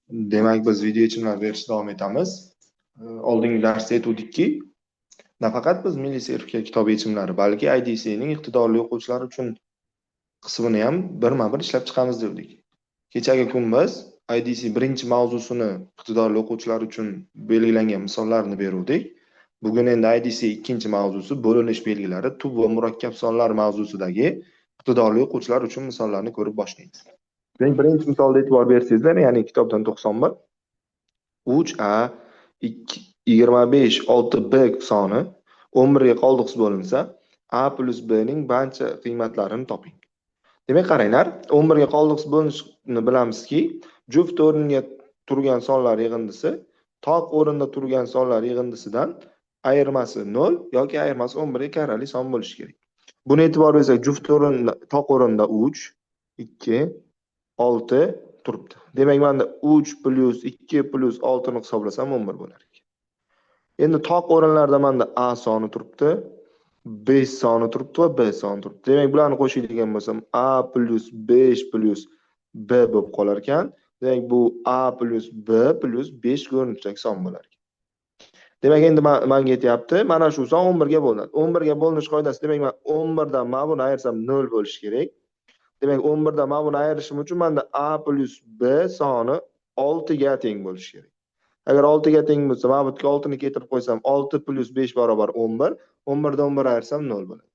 Demak, biz video yechimlar berishda davom etamiz. Oldingi darsda aytgandikki, nafaqat biz milliy sertifikat kitob yechimlari, balki IDCning iqtidorli o'quvchilar uchun qismini ham birma-bir ishlab chiqamiz dedik. Kechagi kun biz IDC birinchi mavzusini iqtidorli o'quvchilar uchun belgilangan misollarni beruvdik. Bugun endi IDC ikkinchi mavzusi bo'linish belgilari, tub va murakkab sonlar mavzusidagi iqtidorli o'quvchilar uchun misollarni ko'rib boshlaymiz. Demak, birinchi misolda e'tibor bersangizlar, ya'ni kitobdan 91 3A 25 6B soni 11 ga qoldiqsiz bo'linsa, A plus B ning barcha qiymatlarini toping. Demak, qaranglar, 11 ga qoldiqsiz bo'linishni bilamizki, juft o'rniga turgan sonlar yig'indisi toq o'rinda turgan sonlar yig'indisidan ayirmasi 0 yoki ayirmasi 11 ga karrali son bo'lishi kerak. Buni e'tibor bersak, juft o'rinda toq o'rinda 3, 2, 6 turibdi. Demak, menda 3 plus 2 plus 6 ni hisoblasam 11 bo'lar ekan. Endi toq o'rinlarda menda A soni turibdi, B soni turibdi va B soni turibdi. Demak, bularni qo'shadigan bo'lsam A plus 5 plus B bo'lib qolar ekan. Demak, bu A plus B plus 5 ko'rinishdagi son bo'lar ekan. Demak, endi menga aytyapti, mana shu son 11 ga bo'linadi. 11 ga bo'linish qoidasi, demak, men 11 dan mana buni ayirsam 0 bo'lishi kerak. Demak, 11 dan mana buni ayirishim uchun menda A plus B soni 6 ga teng bo'lishi kerak. Agar 6 ga teng bo'lsa, mana bu yerga 6 ni keltirib qo'ysam, 6 plus 5 barobar 11. 11 dan 11 ayirsam 0 bo'ladi.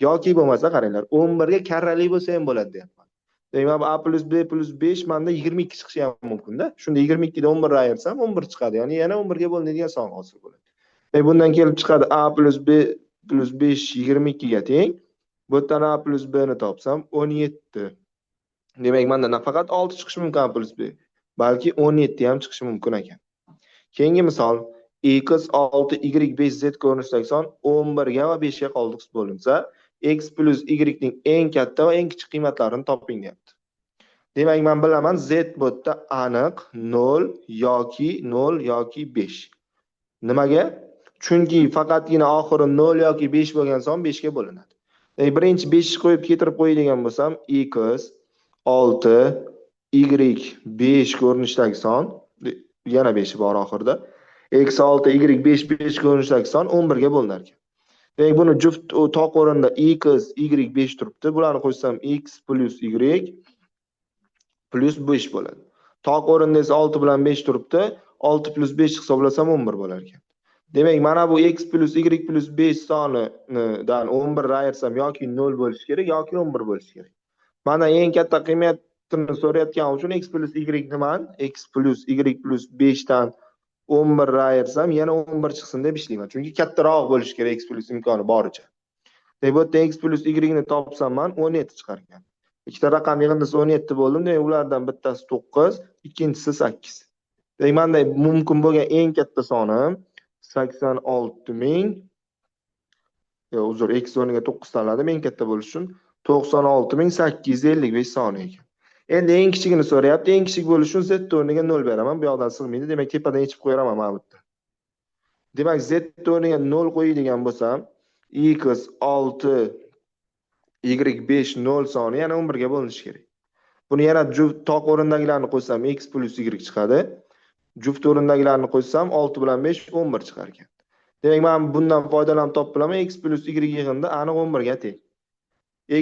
Yoki bo'lmasa, qaranglar, 11 ga karrali bo'lsa ham bo'ladi deyapman. Demak, A plus B plus 5 menda 22 chiqishi ham mumkin-da. Shunda 22 dan 11 ayirsam 11 chiqadi. Ya'ni yana 11 ga bo'linadigan son hosil bo'ladi. Demak, bundan kelib chiqadi A plus B plus 5 22 ga teng. Bu yerdan A plus B ni topsam 17. Demak, menda nafaqat 6 chiqishi mumkin A plus B, balki 17 ham chiqishi mumkin ekan. Keyingi misol, x 6 y 5 z ko'rinishdagi son 11 ga va 5 ga qoldiqsiz bo'linsa, x plus y ning eng katta va eng kichik qiymatlarini toping deyapti. Demak, men bilaman z bu yerda aniq 0 yoki 5. Nimaga? Chunki faqatgina oxiri 0 yoki 5 bo'lgan son 5 ga bo'linadi. Birinchi 5 qo'yib keltirib qo'yadigan bo'lsam, x 6 y 5 ko'rinishdagi son, yana 5 bor oxirida. X 6 y 5 ko'rinishdagi son 11 ga bo'linar ekan. Demak, buni juft toq o'rinda x y 5 turibdi. Bularni qo'shsam x plus y plus 5 bo'ladi. Toq o'rinda esa 6 bilan 5 turibdi. 6 plus 5 hisoblasam 11 bo'lar ekan. Demak, mana bu x plus y plus 5 sonidan 11 ayirsam yoki 0 bo'lishi kerak yoki 11 bo'lishi kerak. Mana eng katta qiymatini so'rayotgan uchun x plus y niman? X plus y plus 5 dan 11 ayirsam yana 11 chiqsin deb ishlayman. Chunki kattaroq bo'lishi kerak x plus imkoni boricha. Demak, bu yerda x plus y ni topsam men 17 chiqar ekan. Ikkita raqam yig'indisi 17 bo'ldim. Demak, ulardan bittasi 9, ikkinchisi 8. Demak, menda mumkin bo'lgan eng katta sonim 86,000. Uzr, x o'rniga 9 tanladim eng katta bo'lish uchun 96,855 soni ekan. Endi eng kichigini so'rayapti. Eng kichik bo'lish uchun z o'rniga 0 beraman. Bu yoqdan sig'maydi. Demak, tepadan yechib qo'yaraman mana bu yerda. Demak, z o'rniga 0 qo'yadigan bo'lsam, x 6 y 5 0 soni yana 11 ga bo'linishi kerak. Buni yana juft toq o'rindagilarni qo'ysam x plus y chiqadi. Juft o'rindagilarni qo'ysam 6 bilan 5 11 chiqar ekan. Demak, men bundan foydalanib topib bilaman, x plus y yig'indi aniq 11 ga teng.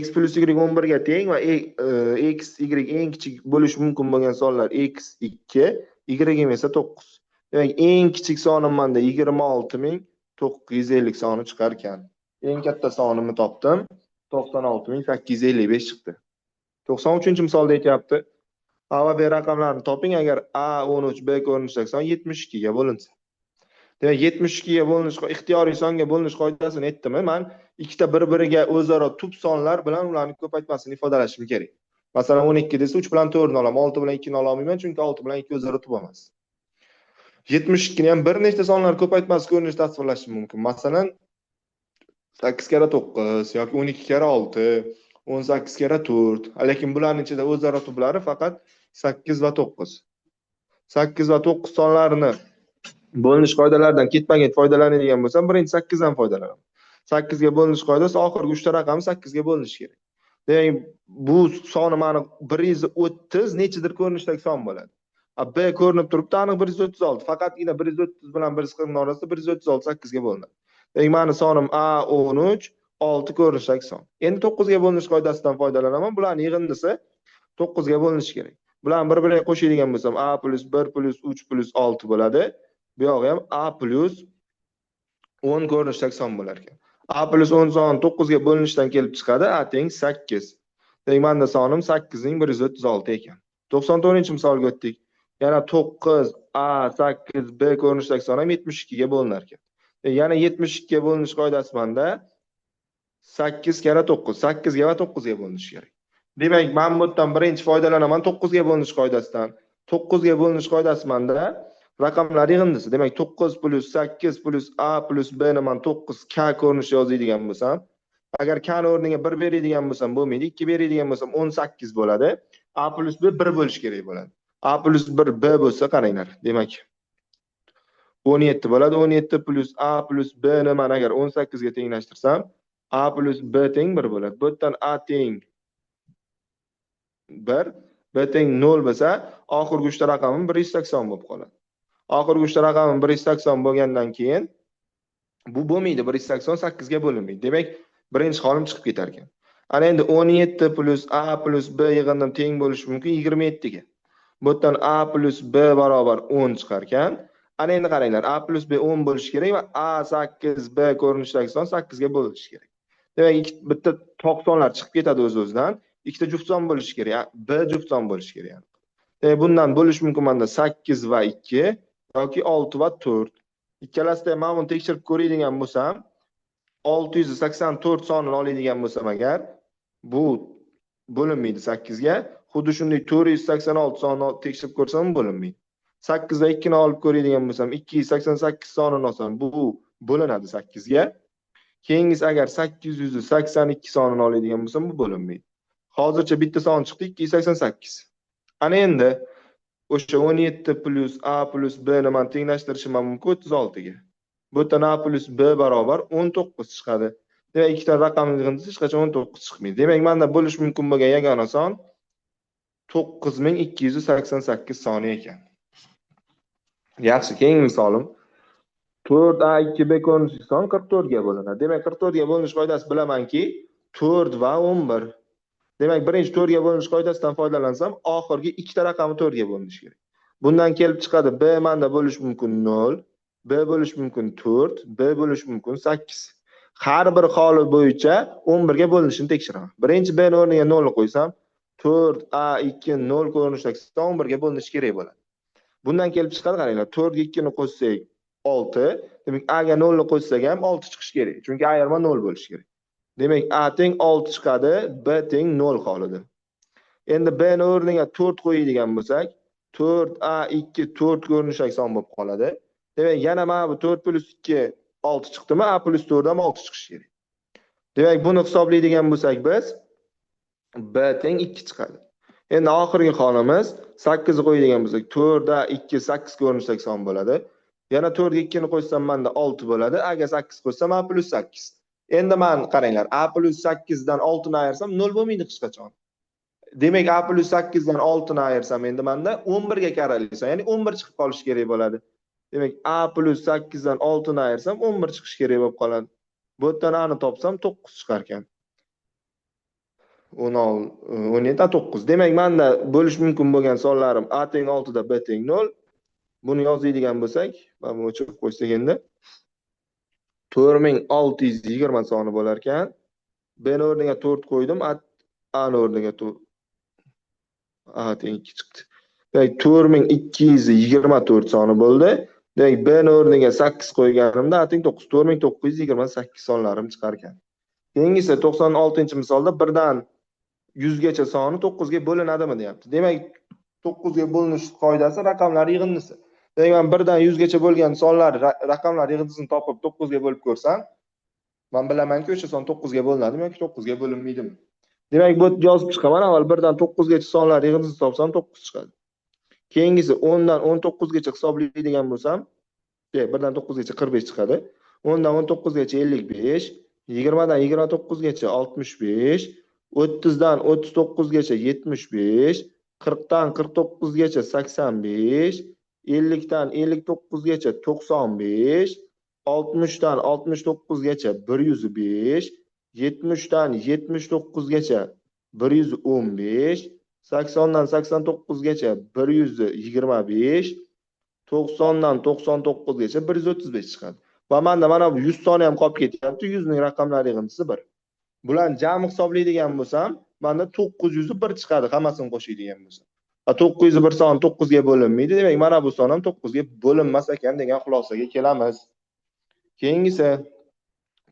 X plus y 11 ga teng va x y eng kichik bo'lish mumkin bo'lgan sonlar x 2, y esa 9. Demak, eng kichik sonim menda 26,950 soni chiqar ekan. Eng katta sonimni topdim. 96,855 chiqdi. 93-misolda aytyapti. A va B raqamlarini toping agar A 13, B ko'rinishdagi son 72 ga bo'linsa. Demak, 72 ga bo'linish, ixtiyoriy songa bo'linish qoidasini aytdim. Men ikkita bir-biriga o'zaro tub sonlar bilan ularning ko'paytmasini ifodalashim kerak. Masalan, 12 desa 3 bilan 4 ni olaman, 6 bilan 2 ni olmayman, chunki 6 bilan 2 o'zaro tub emas. 72 ni ham bir nechta sonlar ko'paytmasi ko'rinishida tasvirlashim mumkin. Masalan, 8 kara 9 yoki 12 kara 6, 18 kara 4. Lekin bularning ichida o'zaro tublari faqat 8 va 9. 8 va 9 sonlarini bo'linish qoidalaridan ketma-ket foydalanadigan bo'lsam, birinchi 8 dan foydalanaman. 8 ga bo'linish qoidasi oxirgi 3 ta raqami 8 ga bo'linishi kerak. Demak, bu soni mana 130 nechidir ko'rinishdagi son bo'ladi. B ko'rinib turibdi, aniq 136. Faqatgina 130 bilan 140 orasida 136 8 ga bo'linadi. Demak, mani sonim A13 6 ko'rinishdagi son. Endi 9 ga bo'linish qoidasidan foydalanaman. Bularning yig'indisi 9 ga bo'linishi kerak. Bularni bir-biriga qo'shadigan bo'lsam A + 1 + 3 + 6 bo'ladi. Bu yog'i ham A + 10 ko'rinishdagi son bo'lar ekan. A + 10 son 9 ga bo'linishdan kelib chiqadi. A teng 8. Demak, menda sonim 8 ning 136 ekan. 94-misolga o'tdik. Yana 9 A 8 B ko'rinishdagi son ham 72 ga bo'linar ekan. Yana 72 ga bo'linish qoidasi menda 8 kara 9, 8 ga va 9 ga bo'linishi kerak. Demak, men bu yerdan birinchi foydalanaman 9 ga bo'linish qoidasidan. 9 ga bo'linish qoidasi menda raqamlar yig'indisi. Demak, 9 + 8 + A + B ni men 9K ko'rinishda yozadigan bo'lsam, agar K ni o'rniga 1 beradigan bo'lsam bo'lmaydi, 2 beradigan bo'lsam 18 bo'ladi. A + B 1 bo'lish kerak bo'ladi. A + 1 B bo'lsa qaranglar. Demak, 17 bo'ladi. 17 + A + B ni men agar 18 ga tenglashtirsam, A + B teng 1 bo'ladi. Bu yerdan A teng 1, B teng 0 bo'lsa, oxirgi uchta raqamim 180 bo'lib qoladi. Oxirgi uchta raqamim 180 bo'lgandan keyin bu bo'lmaydi, 180 8 ga bo'linmaydi. Demak, birinchi holim chiqib ketar ekan. Ana endi 17 + A + B yig'indim teng bo'lishi mumkin 27 ga. Bu yerdan A + B barobar 10 chiqar ekan. Ana endi qaranglar, A + B 10 bo'lishi kerak va A 8 B ko'rinishdagi son 8 ga bo'linishi kerak. Demak, bitta to'qsonlar chiqib ketadi o'z-o'zidan. Ikkita juft son bo'lishi kerak. B juft son bo'lishi kerak. Demak, bundan bo'lish mumkin menda 8 va 2 yoki 6 va 4. Ikkalasida ham men buni tekshirib ko'radigan bo'lsam, 684 sonini oladigan bo'lsam agar, bu bo'linmaydi 8 ga. Xuddi shunday 486 sonini tekshirib ko'rsam bo'linmaydi. 8 va 2 ni olib ko'radigan bo'lsam, 288 sonini olsam, bu bo'linadi 8 ga. Keyingisi agar 882 sonini oladigan bo'lsam, bu bo'linmaydi. Hozircha bitta son chiqdi, 288. Ana endi o'sha 17 + A + B ni men tenglashtirishim mumkin 36 ga. Bu yerdan A + B barobar 19 chiqadi. Demak, ikkita raqamning yig'indisi hech qachon 19 chiqmaydi. Demak, menda bo'lish mumkin bo'lgan yagona son 9288 soni ekan. Yaxshi, keyingi misolim 4A2B ko'rinishli son 44 ga bo'linadi. Demak, 44 ga bo'linish qoidasi bilamanki 4 va 11. Demak, birinchi 4 ga bo'linish qoidasidan foydalansam, oxirgi ikkita raqami 4 ga bo'linishi kerak. Bundan kelib chiqadi B menda bo'lish mumkin 0, B bo'lish mumkin 4, B bo'lish mumkin 8. Har bir holi bo'yicha 11 ga bo'linishini tekshiraman. Birinchi B ni o'rniga 0 ni qo'ysam, 4A2 0 ko'rinishdagi son 11 ga bo'linishi kerak bo'ladi. Bundan kelib chiqadi, qaranglar, 4 ga 2 ni qo'shsak 6, demak A ga 0 ni qo'shsak ham 6 chiqishi kerak. Chunki ayirma 0 bo'lishi kerak. Demak, A teng 6 chiqadi, B teng 0 qoladi. Endi B ni o'rniga 4 qo'yadigan bo'lsak, 4A2 4 ko'rinishdagi son bo'lib qoladi. Demak, yana mana bu 4 + 2 6 chiqdimi? A + 4 ham 6 chiqishi kerak. Demak, buni hisoblaydigan bo'lsak biz B teng 2 chiqadi. Endi oxirgi holimiz 8 ni qo'yadigan bo'lsak, 4A2 8 ko'rinishdagi son bo'ladi. Yana 4 ga 2 ni qo'shsam menda 6 bo'ladi. A ga 8 qo'shsam A + 8. Endi men qaranglar, A + 8 dan 6 ni ayirsam 0 bo'lmaydi hech qachon. Demak, A + 8 dan 6 ni ayirsam endi menda 11 ga karalaysa, ya'ni 11 chiqib qolishi kerak bo'ladi. Demak, A + 8 dan 6 ni ayirsam 11 chiqishi kerak bo'lib qoladi. Bu yerdan A ni topsam 9 chiqar ekan. 17 9. Demak, menda bo'lish mumkin bo'lgan sonlarim A teng 6 da B teng 0. Buni yozadigan bo'lsak, mana buni o'chirib qo'ysak endi 4620 soni bo'lar ekan. B ni o'rniga 4 qo'ydim, A ni o'rniga 4. A teng 2 chiqdi. Demak, 4224 soni bo'ldi. Demak, B ni o'rniga 8 qo'yganimda A teng 9. 4928 sonlarim chiqar ekan. Keyingisi 96-misolda 1 dan 100 gacha soni 9 ga bo'linadimi deyapti. Demak, 9 ga bo'linish qoidasi raqamlar yig'indisi. Demak, men 1 dan 100 gacha bo'lgan sonlar raqamlar yig'indisini topib 9 ga bo'lib ko'rsam, men bilamanki o'sha son 9 ga bo'linadimi yoki 9 ga bo'linmaydimi. Demak, bu yozib chiqaman. Avval 1 dan 9 gacha sonlar yig'indisini topsam 9 chiqadi. Keyingisi 10 dan 19 gacha hisoblaydigan bo'lsam, 1 dan 9 gacha 45 chiqadi. 10 dan 19 gacha 55, 20 dan 29 gacha 65, o'ttizdan 39gacha 75, 40dan 49gacha 85, 50dan 59gacha 95, 60dan 69gacha 105, 70dan 79gacha 115, 80dan 89gacha 125, 90dan 99gacha 135 chiqadi. Va menda mana bu 100 soni ham qolib ketyapti. 100 ning raqamlar yig'indisi 1. Bularni jami hisoblaydigan bo'lsam, menda 901 chiqadi hammasini qo'shadigan bo'lsam. 901 son 9 ga bo'linmaydi. Demak, mana bu son ham 9 ga bo'linmas ekan degan xulosaga kelamiz. Keyingisi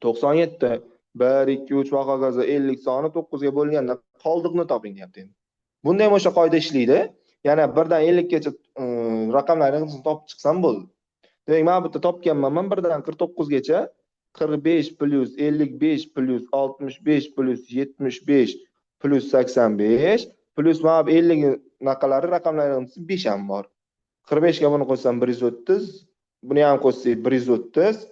97. 1, 2, 3 va hokazo 50 soni 9 ga bo'lganda qoldiqni toping deyapti endi. Bunda ham o'sha qoida ishlaydi. Yana 1 dan 50 gacha raqamlarni topib chiqsam bo'ldi. Demak, men bu yerda topganman. Men 1 dan 49 gacha 45 plus 55 plus 65 plus 75 plus 85 plus mana bu 50 naqalari raqamlarning 5 ham bor. 45 ga buni qo'shsam 130, buni ham qo'shsak 130,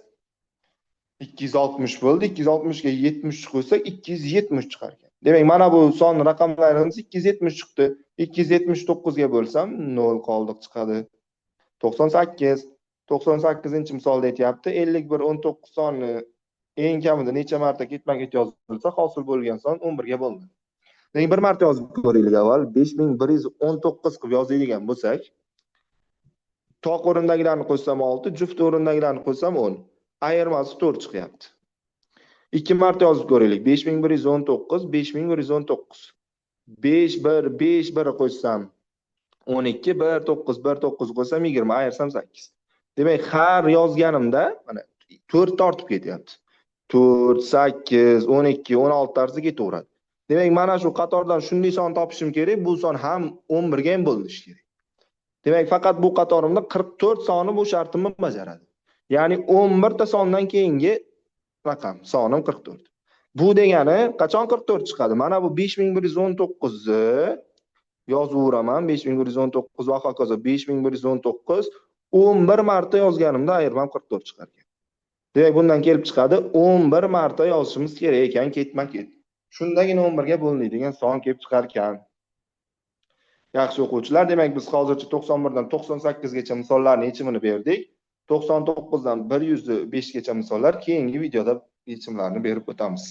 260 bo'ldi. 260 ga 70 qo'ysak 270 chiqar ekan. Demak, mana bu son raqamlarimiz 270 chiqdi. 279 ga bo'lsam 0 qoldiq chiqadi. 98. 98-misolda aytyapti. 51 19 sonni eng kamida necha marta ketma-ket yozilsa, hosil bo'lgan son 11 ga bo'ldi. Demak, bir marta yozib ko'raylik avval. 5119 qilib yozadigan bo'lsak, toq o'rindagilarni qo'shsam 6, juft o'rindagilarni qo'shsam 10. Ayirmasi 4 chiqyapti. 2 marta yozib ko'raylik. 5119, 5119. 5 1 5 1 qo'shsam 12, 1 9 1 9 qo'shsam 20, ayirsam 8. Demak, har yozganimda mana 4 tortib ketyapti. 4, 8, 12, 16 tarzda ketaveradi. Demak, mana shu qatordan shunday son topishim kerak. Bu son ham 11 ga ham bo'linishi kerak. Demak, faqat bu qatorimda 44 soni bu shartimni bajaradi. Ya'ni 11 ta sondan keyingi raqam sonim 44. Bu degani qachon 44 chiqadi? Mana bu 5119 ni yozaveraman. 5119 va hokazo 5119 11 marta yozganimda ayirmam 44 chiqar ekan. Demak, bundan kelib chiqadi 11 marta yozishimiz kerak ekan ketma-ket. Shundagina 11 ga bo'linadigan son kelib chiqar ekan. Yaxshi o'quvchilar, demak biz hozircha 91 dan 98 gacha misollarning yechimini berdik. 99 dan 105 gacha misollar keyingi videoda yechimlarini berib o'tamiz.